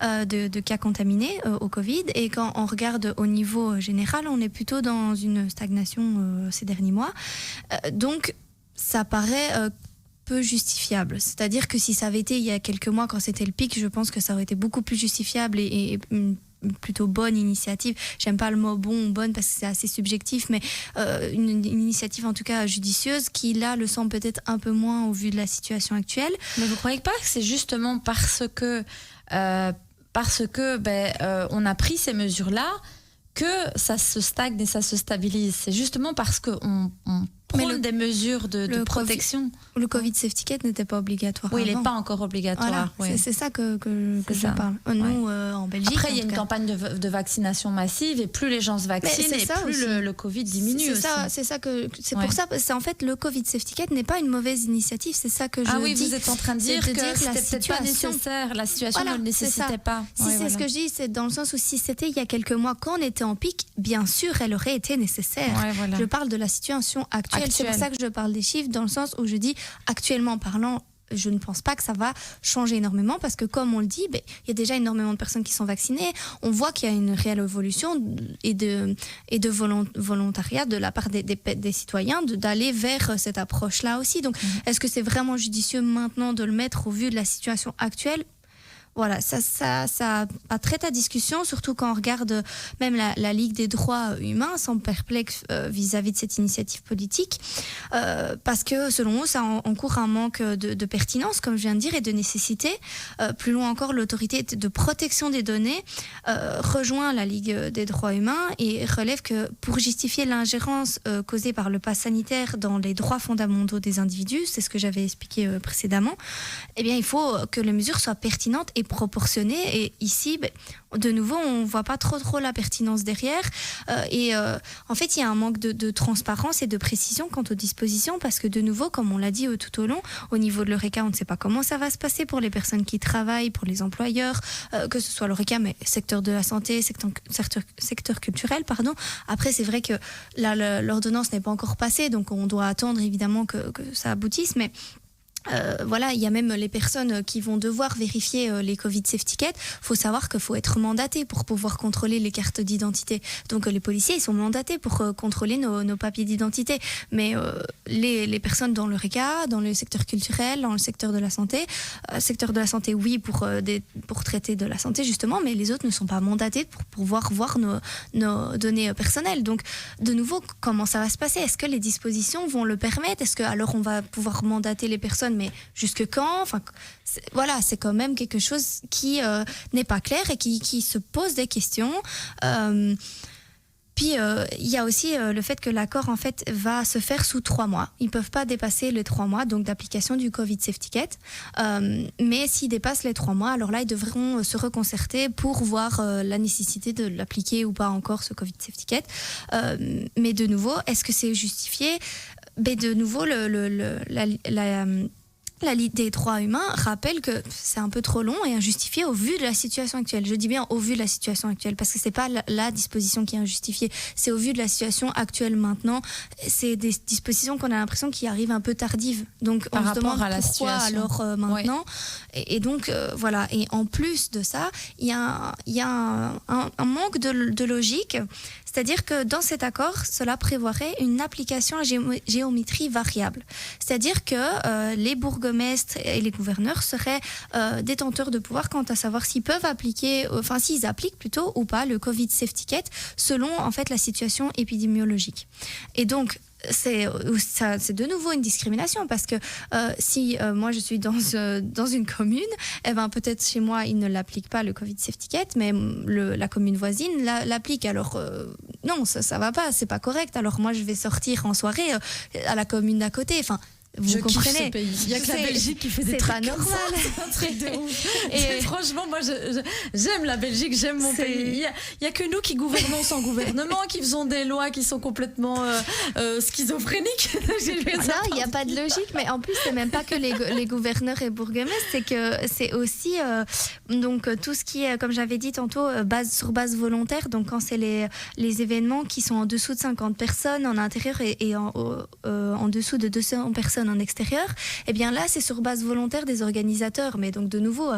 S2: de cas contaminés au Covid, et quand on regarde au niveau général, on est plutôt dans une stagnation ces derniers mois, donc ça paraît peu justifiable. C'est-à-dire que si ça avait été il y a quelques mois quand c'était le pic, je pense que ça aurait été beaucoup plus justifiable et une plutôt bonne initiative. J'aime pas le mot bon ou bonne parce que c'est assez subjectif, mais une initiative en tout cas judicieuse qui là le semble peut-être un peu moins au vu de la situation actuelle.
S1: Mais vous croyez pas que c'est justement parce que on a pris ces mesures-là que ça se stagne et ça se stabilise? C'est justement parce qu'on prendre des mesures de protection.
S2: Le Covid Safety Card n'était pas obligatoire.
S1: Oui,
S2: avant.
S1: il n'est pas encore obligatoire.
S2: Voilà, c'est ça que je parle. Nous, en Belgique.
S1: Après, il y a une campagne de vaccination massive, et plus les gens se vaccinent, et plus le Covid diminue aussi.
S2: C'est pour ça, en fait, le Covid Safety Card n'est pas une mauvaise initiative. C'est ça que je dis.
S1: Ah oui, vous êtes en train de dire que c'était peut-être pas nécessaire. La situation ne le nécessitait pas.
S2: C'est ce que je dis, c'est dans le sens où si c'était il y a quelques mois, quand on était en pic, bien sûr, elle aurait été nécessaire. Je parle de la situation actuelle. C'est pour ça que je parle des chiffres, dans le sens où je dis, actuellement parlant, je ne pense pas que ça va changer énormément, parce que comme on le dit, il y a déjà énormément de personnes qui sont vaccinées. On voit qu'il y a une réelle évolution et de volontariat de la part des citoyens d'aller vers cette approche-là aussi. Donc, est-ce que c'est vraiment judicieux maintenant de le mettre au vu de la situation actuelle ? Voilà, ça a trait à discussion, surtout quand on regarde même la Ligue des droits humains semble perplexe vis-à-vis de cette initiative politique, parce que selon eux, ça encourt un manque de pertinence, comme je viens de dire, et de nécessité. Plus loin encore, l'autorité de protection des données rejoint la Ligue des droits humains et relève que pour justifier l'ingérence causée par le pass sanitaire dans les droits fondamentaux des individus, c'est ce que j'avais expliqué précédemment, eh bien, il faut que les mesures soient pertinentes et proportionnées. Et ici, de nouveau, on ne voit pas trop la pertinence derrière. En fait, il y a un manque de transparence et de précision quant aux dispositions, parce que de nouveau, comme on l'a dit tout au long, au niveau de l'Eureka, on ne sait pas comment ça va se passer pour les personnes qui travaillent, pour les employeurs, que ce soit l'Eureka, mais secteur de la santé, secteur culturel, pardon. Après, c'est vrai que l'ordonnance n'est pas encore passée, donc on doit attendre évidemment que ça aboutisse, mais voilà, il y a même les personnes qui vont devoir vérifier les Covid Safety Card. Il faut savoir qu'il faut être mandaté pour pouvoir contrôler les cartes d'identité. Donc les policiers, ils sont mandatés pour contrôler nos papiers d'identité. Mais les personnes dans le RECA, dans le secteur culturel, dans le secteur de la santé, oui, pour traiter de la santé justement, mais les autres ne sont pas mandatés pour pouvoir voir nos données personnelles. Donc de nouveau, comment ça va se passer? Est-ce que les dispositions vont le permettre? Est-ce que alors on va pouvoir mandater les personnes, mais jusque quand? Enfin, voilà, c'est quand même quelque chose qui n'est pas clair et qui se pose des questions. Puis il y a aussi le fait que l'accord en fait va se faire sous 3 mois. Ils peuvent pas dépasser les 3 mois donc d'application du Covid Safety Ticket. Mais s'ils dépassent les 3 mois, alors là ils devront se reconcerter pour voir la nécessité de l'appliquer ou pas encore ce Covid Safety Ticket. Mais de nouveau, est-ce que c'est justifié? Mais de nouveau, la Ligue des droits humains rappelle que c'est un peu trop long et injustifié au vu de la situation actuelle. Je dis bien au vu de la situation actuelle parce que c'est pas la disposition qui est injustifiée, c'est au vu de la situation actuelle maintenant. C'est des dispositions qu'on a l'impression qui arrivent un peu tardives. Donc on se demande pourquoi alors maintenant. Oui. Et donc voilà. Et en plus de ça, il y a un manque de logique. C'est-à-dire que dans cet accord, cela prévoirait une application à géométrie variable. C'est-à-dire que les bourgmestres et les gouverneurs seraient détenteurs de pouvoir quant à savoir s'ils peuvent appliquer, enfin s'ils appliquent plutôt ou pas le Covid Safety Ticket selon en fait la situation épidémiologique. Et donc c'est de nouveau une discrimination parce que si moi je suis dans une commune, eh ben peut-être chez moi ils ne l'appliquent pas le Covid Safety Ticket, mais la commune voisine l'applique. Alors non, ça va pas, c'est pas correct. Alors moi je vais sortir en soirée à la commune d'à côté. Enfin, vous comprenez.
S1: Ce pays. Il y a que la Belgique qui fait des trucs
S2: pas normal.
S1: C'est un truc de ouf. Et franchement, moi, j'aime la Belgique, j'aime mon pays. Il y a que nous qui gouvernons sans gouvernement, qui faisons des lois qui sont complètement schizophréniques.
S2: Non, il n'y a pas de logique, mais en plus, c'est même pas que les gouverneurs et bourgmestres, c'est que c'est aussi donc tout ce qui est, comme j'avais dit tantôt, sur base volontaire. Donc quand c'est les événements qui sont en dessous de 50 personnes en intérieur et en dessous de 200 personnes en extérieur, eh bien là c'est sur base volontaire des organisateurs, mais donc de nouveau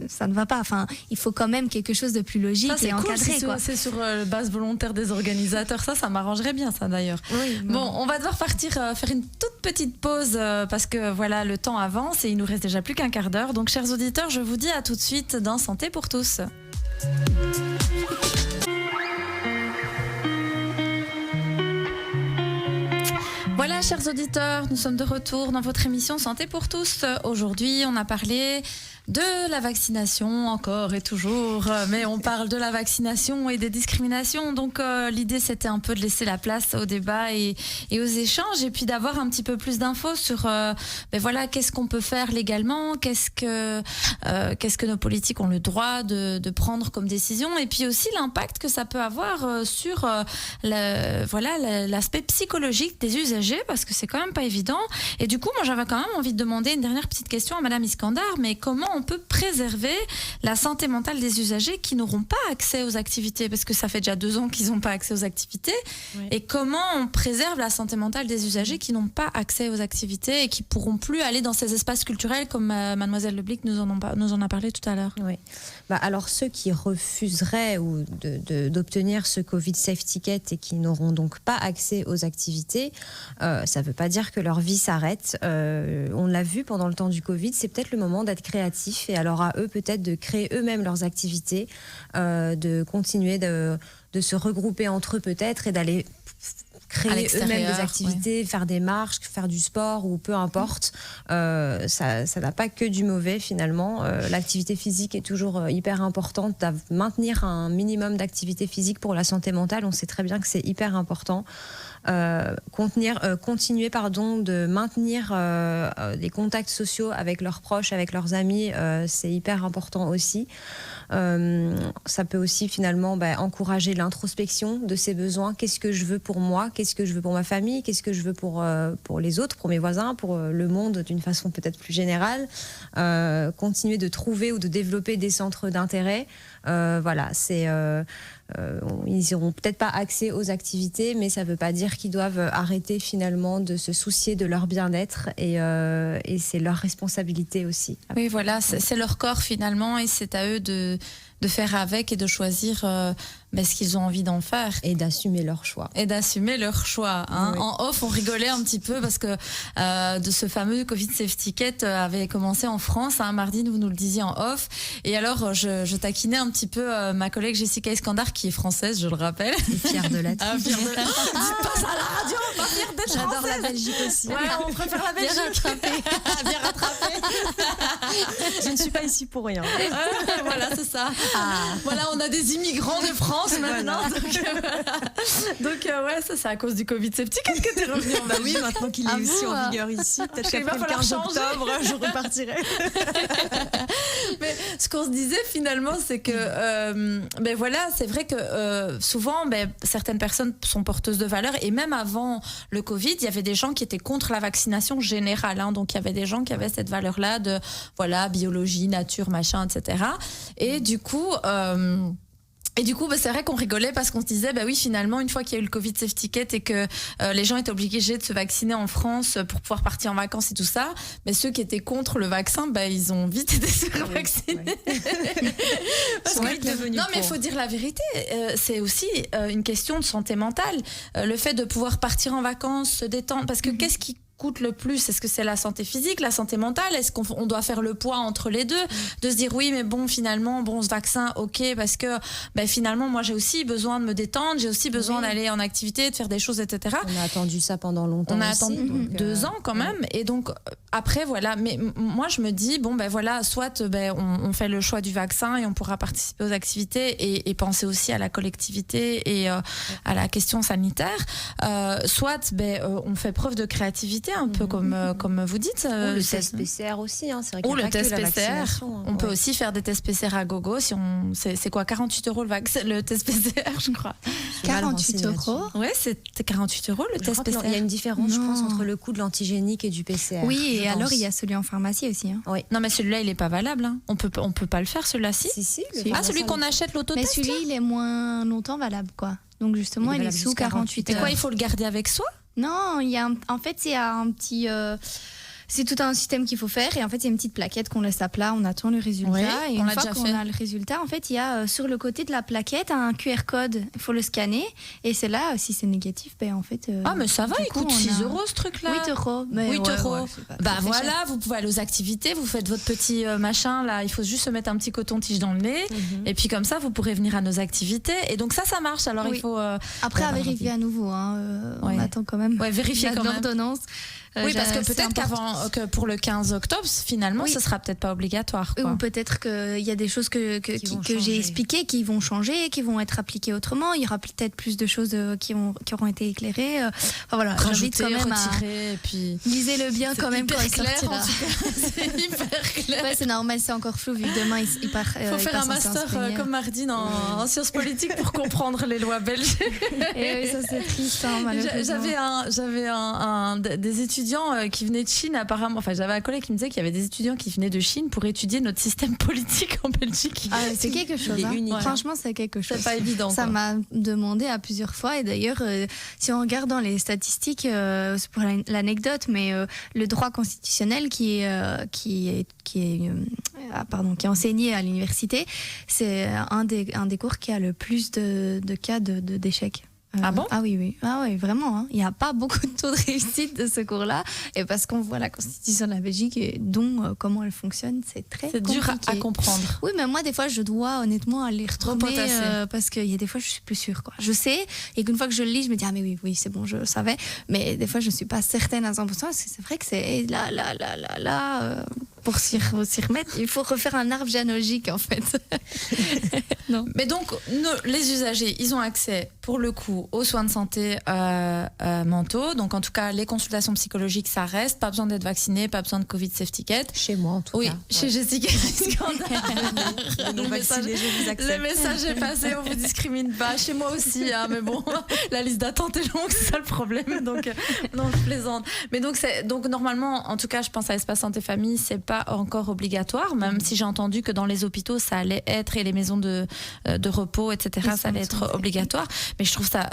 S2: ça ne va pas. Enfin, il faut quand même quelque chose de plus logique et encadré.
S1: C'est sur base volontaire des organisateurs, ça m'arrangerait bien ça d'ailleurs. Oui, bon, on va devoir partir faire une toute petite pause parce que voilà, le temps avance et il nous reste déjà plus qu'un quart d'heure. Donc chers auditeurs, je vous dis à tout de suite dans Santé pour tous. Voilà, chers auditeurs, nous sommes de retour dans votre émission Santé pour tous. Aujourd'hui, on a parlé de la vaccination encore et toujours, mais on parle de la vaccination et des discriminations. Donc l'idée, c'était un peu de laisser la place au débat et aux échanges, et puis d'avoir un petit peu plus d'infos sur voilà, qu'est-ce qu'on peut faire légalement, qu'est-ce que nos politiques ont le droit de prendre comme décision, et puis aussi l'impact que ça peut avoir sur l'aspect psychologique des usagers, parce que c'est quand même pas évident. Et du coup, moi, j'avais quand même envie de demander une dernière petite question à Madame Iskandar, mais comment on peut préserver la santé mentale des usagers qui n'auront pas accès aux activités, parce que ça fait déjà 2 ans qu'ils n'ont pas accès aux activités. Oui. Et comment on préserve la santé mentale des usagers qui n'ont pas accès aux activités et qui pourront plus aller dans ces espaces culturels comme Mademoiselle Leblic nous en a parlé tout à l'heure.
S3: Oui. Alors ceux qui refuseraient ou d'obtenir ce Covid Safety Ticket et qui n'auront donc pas accès aux activités, ça ne veut pas dire que leur vie s'arrête. On l'a vu pendant le temps du Covid, c'est peut-être le moment d'être créatif, et alors à eux peut-être de créer eux-mêmes leurs activités, de continuer de se regrouper entre eux peut-être et d'aller créer eux-mêmes des activités, faire des marches, faire du sport ou peu importe. Ça n'a pas que du mauvais finalement. L'activité physique est toujours hyper importante. Maintenir un minimum d'activité physique pour la santé mentale, on sait très bien que c'est hyper important. Continuer de maintenir des contacts sociaux avec leurs proches, avec leurs amis, c'est hyper important aussi. Ça peut aussi finalement encourager l'introspection de ses besoins. Qu'est-ce que je veux pour moi? Qu'est-ce que je veux pour ma famille? Qu'est-ce que je veux pour les autres, pour mes voisins, pour le monde d'une façon peut-être plus générale? Continuer de trouver ou de développer des centres d'intérêt. Ils n'auront peut-être pas accès aux activités, mais ça ne veut pas dire qu'ils doivent arrêter finalement de se soucier de leur bien-être, et c'est leur responsabilité aussi.
S1: Oui, voilà, c'est leur corps finalement, et c'est à eux de faire avec et de choisir ce qu'ils ont envie d'en faire.
S3: Et d'assumer leur choix.
S1: Hein. Oui. En off, on rigolait un petit peu parce que de ce fameux Covid Safety Ticket avait commencé en France. Mardi, vous nous le disiez en off. Et alors, je taquinais un petit peu ma collègue Jessica Iskandar, qui est française, je le rappelle.
S3: Et fière de l'être.
S1: Dites pas ça à la radio, pas fière d'être française.
S3: J'adore la Belgique aussi.
S1: Ouais, on préfère la Belgique. Bien rattrapé.
S3: Je ne suis pas ici pour rien.
S1: Voilà, c'est ça. Voilà, on a des immigrants de France maintenant. Donc, ouais, ça c'est à cause du Covid Septiquette que t'es revenu en Belgique.
S4: Oui, maintenant qu'il est aussi en vigueur ici, peut-être qu'après le 15 octobre, je repartirai.
S1: Mais ce qu'on se disait finalement, c'est que ben voilà, c'est vrai que souvent, certaines personnes sont porteuses de valeurs, et même avant le Covid, il y avait des gens qui étaient contre la vaccination générale. Hein, donc il y avait des gens qui avaient cette valeur-là de voilà, biologie, nature, machin, etc. Et du coup. C'est vrai qu'on rigolait parce qu'on se disait, oui, finalement, une fois qu'il y a eu le Covid Safety-Kit et que les gens étaient obligés de se vacciner en France pour pouvoir partir en vacances et tout ça, mais ceux qui étaient contre le vaccin, ils ont vite été survaccinés. Non, mais il faut dire la vérité, c'est aussi une question de santé mentale. Le fait de pouvoir partir en vacances, se détendre, parce que qu'est-ce qui coûte le plus? Est-ce que c'est la santé physique, la santé mentale? Est-ce qu'on doit faire le poids entre les deux? De se dire oui, mais bon, finalement, ce vaccin, ok, parce que finalement, moi, j'ai aussi besoin de me détendre, j'ai aussi besoin d'aller en activité, de faire des choses, etc.
S3: On a attendu ça pendant longtemps.
S1: On a attendu 2 ans quand même, et donc après, voilà. Mais moi, je me dis voilà, soit on fait le choix du vaccin et on pourra participer aux activités et penser aussi à la collectivité et à la question sanitaire. Soit on fait preuve de créativité, un peu comme vous dites.
S3: Ou le test PCR aussi, hein, c'est vrai.
S1: Ou le test PCR. On peut aussi faire des tests PCR à gogo. C'est quoi, 48 € le test PCR, je crois.
S2: 48 €.
S1: Ouais, c'est 48 € le test PCR.
S3: Il y a une différence, je pense, entre le coût de l'antigénique et du PCR.
S2: Oui, et alors il y a celui en pharmacie aussi. Hein.
S1: Oui. Non, mais celui-là, il est pas valable. Hein. On peut pas le faire, celui-là, si.
S3: Si.
S1: Celui qu'on achète, l'autotest.
S2: Mais celui, il est moins longtemps valable, quoi. Donc justement, il est sous 48
S1: heures. Et quoi, il faut le garder avec soi?
S2: Non, en fait, il y a un petit... c'est tout un système qu'il faut faire, et en fait il y a une petite plaquette qu'on laisse à plat, on attend le résultat, et une fois qu'on a le résultat, en fait il y a sur le côté de la plaquette un QR code, il faut le scanner, et c'est là, si c'est négatif, en fait...
S1: mais ça va, il coûte 6 € ce truc-là.
S2: 8 €.
S1: 8 €. Voilà, vous pouvez aller aux activités, vous faites votre petit machin, là, il faut juste se mettre un petit coton-tige dans le nez, et puis comme ça vous pourrez venir à nos activités, et donc ça marche, alors il faut...
S2: Après, à vérifier à nouveau, on attend quand même
S1: vérifier quand même
S2: l'ordonnance.
S1: Oui, parce que peut-être que pour le 15 octobre, finalement, ce sera peut-être pas obligatoire. Quoi.
S2: Ou peut-être qu'il y a des choses que j'ai expliquées qui vont changer, qui vont être appliquées autrement. Il y aura peut-être plus de choses qui auront été éclairées. Enfin voilà, j'invite quand même
S1: retirer, et puis...
S2: Lisez-le bien quand même quand il
S1: clair,
S2: sortira.
S1: En tout cas. C'est hyper clair.
S2: Ouais, c'est normal, c'est encore flou vu que demain il part.
S1: Il faut faire un master comme Mardine en sciences politiques pour comprendre les lois belges.
S2: Et oui, ça c'est triste, malheureusement.
S1: J'avais des étudiants qui venaient de Chine apparemment. Enfin, j'avais un collègue qui me disait qu'il y avait des étudiants qui venaient de Chine pour étudier notre système politique en Belgique.
S2: C'est quelque chose. Hein. Franchement, c'est quelque chose.
S1: C'est pas évident.
S2: Ça m'a demandé à plusieurs fois. Et d'ailleurs, si on regarde dans les statistiques, c'est pour l'anecdote, mais le droit constitutionnel qui est enseigné à l'université, c'est un des cours qui a le plus de cas d'échecs.
S1: Ah bon?
S2: Ah oui, vraiment. Hein. Il n'y a pas beaucoup de taux de réussite de ce cours-là. Et parce qu'on voit la constitution de la Belgique et dont comment elle fonctionne, c'est très compliqué.
S1: Dur à comprendre.
S2: Oui, mais moi, des fois, je dois honnêtement aller retourner parce qu'il y a des fois, je suis plus sûre. Quoi. Je sais, et qu'une fois que je le lis, je me dis, mais oui, c'est bon, je savais. Mais des fois, je ne suis pas certaine à 100%. Parce que c'est vrai que c'est là. Pour s'y remettre, il faut refaire un arbre généalogique en fait. Non. Mais donc, les usagers, ils ont accès pour le coup aux soins de santé mentaux. Donc en tout cas, les consultations psychologiques, ça reste. Pas besoin d'être vacciné, pas besoin de Covid Safety Kit.
S3: Chez moi en tout cas.
S1: Oui, chez Jessica.
S3: Le
S1: message est passé, on vous discrimine pas. Chez moi aussi, hein, mais bon, la liste d'attente est longue, c'est ça le problème. Donc non, je plaisante. Mais donc normalement, en tout cas, je pense à Espace Santé Famille, c'est pas encore obligatoire, même si j'ai entendu que dans les hôpitaux ça allait être, et les maisons de repos, etc., ça allait être obligatoire. Mais je trouve ça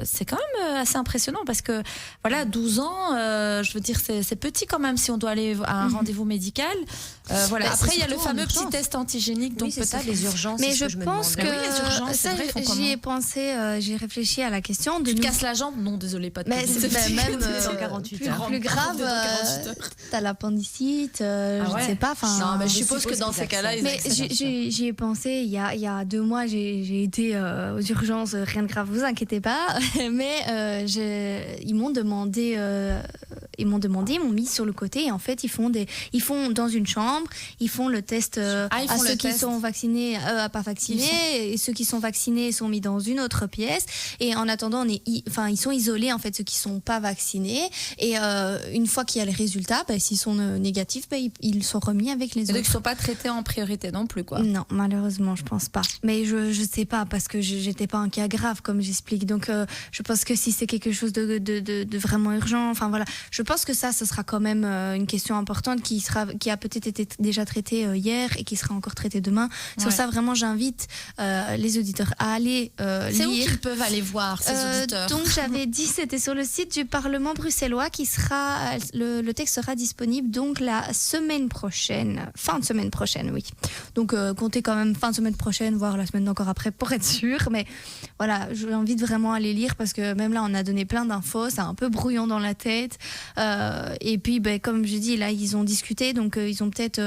S1: c'est quand même assez impressionnant parce que voilà, 12 ans, je veux dire, c'est petit quand même si on doit aller à un rendez-vous médical. Voilà. Après, il y a le fameux petit test antigénique, donc peut-être
S3: ça, les urgences.
S2: Mais je pense que
S1: les urgences,
S2: ça, j'y ai pensé, j'ai réfléchi à la question.
S1: Tu te casses la jambe? Non, désolé, pas de
S2: mais c'est même
S3: 48
S2: plus grave. T'as l'appendicite. Je sais pas.
S1: Non, mais je suppose que dans ces cas-là,
S2: mais j'y ai pensé. Il y a 2 mois, j'ai été aux urgences. Rien de grave, vous inquiétez pas. Mais ils m'ont demandé ils m'ont demandé, ils m'ont mis sur le côté et en fait ils font dans une chambre, ils font le test à ceux qui sont vaccinés, pas vaccinés, et ceux qui sont vaccinés sont mis dans une autre pièce et en attendant ils sont isolés en fait ceux qui sont pas vaccinés et une fois qu'il y a les résultats, s'ils sont négatifs, ils sont remis avec les autres.
S1: Donc ils sont pas traités en priorité non plus quoi.
S2: Non, malheureusement je pense pas. Mais je sais pas parce que j'étais pas un cas grave comme j'explique. Donc je pense que si c'est quelque chose de vraiment urgent, enfin voilà, je pense que ça ce sera quand même une question importante qui a peut-être été déjà traitée hier et qui sera encore traitée demain. Sur ça vraiment j'invite les auditeurs à aller lire.
S1: C'est où qu'ils peuvent aller voir ces auditeurs?
S2: Donc j'avais dit c'était sur le site du Parlement bruxellois qui sera le texte sera disponible donc la semaine prochaine, fin de semaine prochaine, oui. Donc comptez quand même fin de semaine prochaine, voire la semaine d'encore après pour être sûr. Mais voilà, j'invite vraiment à les lire parce que même là on a donné plein d'infos, c'est un peu brouillon dans la tête. Et puis comme je dis là ils ont discuté, donc ils ont peut-être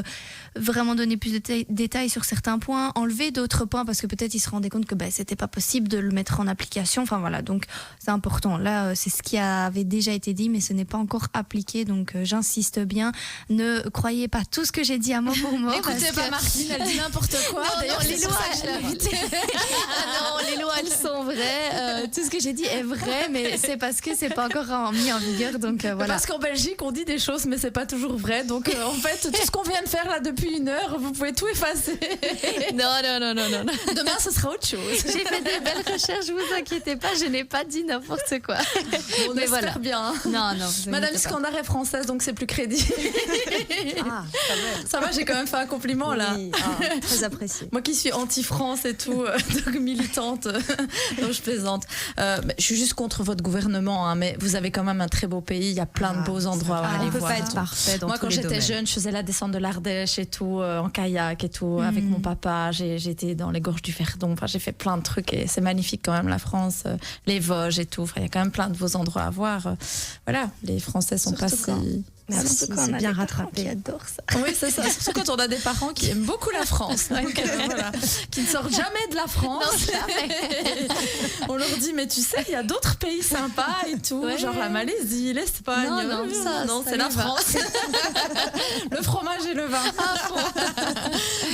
S2: vraiment donné plus de détails sur certains points, enlevé d'autres points parce que peut-être ils se rendaient compte que c'était pas possible de le mettre en application. Enfin voilà, donc c'est important. Là c'est ce qui avait déjà été dit mais ce n'est pas encore appliqué, donc j'insiste bien, ne croyez pas tout ce que j'ai dit à mot pour mot.
S1: Écoutez pas Martine, elle dit n'importe quoi.
S2: Non, les lois, non, les lois elles sont vraies. Tout ce que j'ai dit est vrai, mais c'est parce que c'est pas encore mis en vigueur, donc voilà.
S1: Parce qu'en Belgique on dit des choses mais c'est pas toujours vrai, donc en fait tout ce qu'on vient de faire là depuis 1 heure, vous pouvez tout effacer.
S2: Non.
S1: Demain ce sera autre chose.
S2: J'ai fait des belles recherches, vous inquiétez pas, je n'ai pas dit n'importe quoi.
S1: On espère bien.
S2: Non.
S1: Madame Scandard est française, donc c'est plus crédible. Ça va, j'ai quand même fait un compliment là.
S3: Très apprécié.
S1: Moi qui suis anti-France et tout, donc militante, donc je plaisante. Je suis juste contre votre gouvernement, mais vous avez quand même un très beau pays, il y a plein de beaux endroits à aller voir.
S3: On peut pas être parfait dans
S1: Moi quand j'étais
S3: domaines.
S1: jeune, je faisais la descente de l'Ardèche et tout, en kayak et tout, avec mon papa. J'étais dans les gorges du Verdon, enfin j'ai fait plein de trucs et c'est magnifique quand même la France, les Vosges et tout. Enfin, il y a quand même plein de beaux endroits à voir. Voilà, les Français sont pas si...
S3: Merci, c'est bien rattrapé.
S2: J'adore ça.
S1: Oui, c'est ça. Surtout quand on a des parents qui aiment beaucoup la France, donc, voilà, qui ne sortent jamais de la France.
S2: Non, jamais.
S1: On leur dit, mais tu sais, il y a d'autres pays sympas et tout, genre la Malaisie, l'Espagne.
S2: Non,
S1: c'est la France. Le fromage et le vin.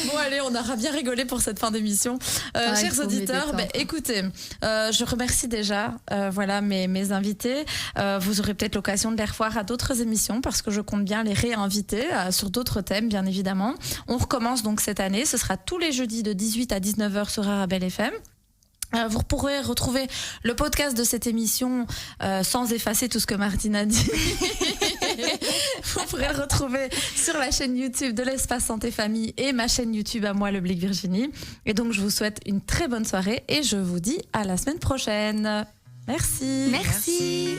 S1: Bon, allez, on aura bien rigolé pour cette fin d'émission. Chers auditeurs, écoutez, je remercie déjà mes invités. Vous aurez peut-être l'occasion de les revoir à d'autres émissions parce que je compte bien les réinviter sur d'autres thèmes, bien évidemment. On recommence donc cette année. Ce sera tous les jeudis de 18 à 19h sur Arabelle FM. Vous pourrez retrouver le podcast de cette émission sans effacer tout ce que Martine a dit. Vous pourrez le retrouver sur la chaîne YouTube de l'Espace Santé Famille et ma chaîne YouTube à moi, Le Blic Virginie. Et donc, je vous souhaite une très bonne soirée et je vous dis à la semaine prochaine. Merci.
S2: Merci.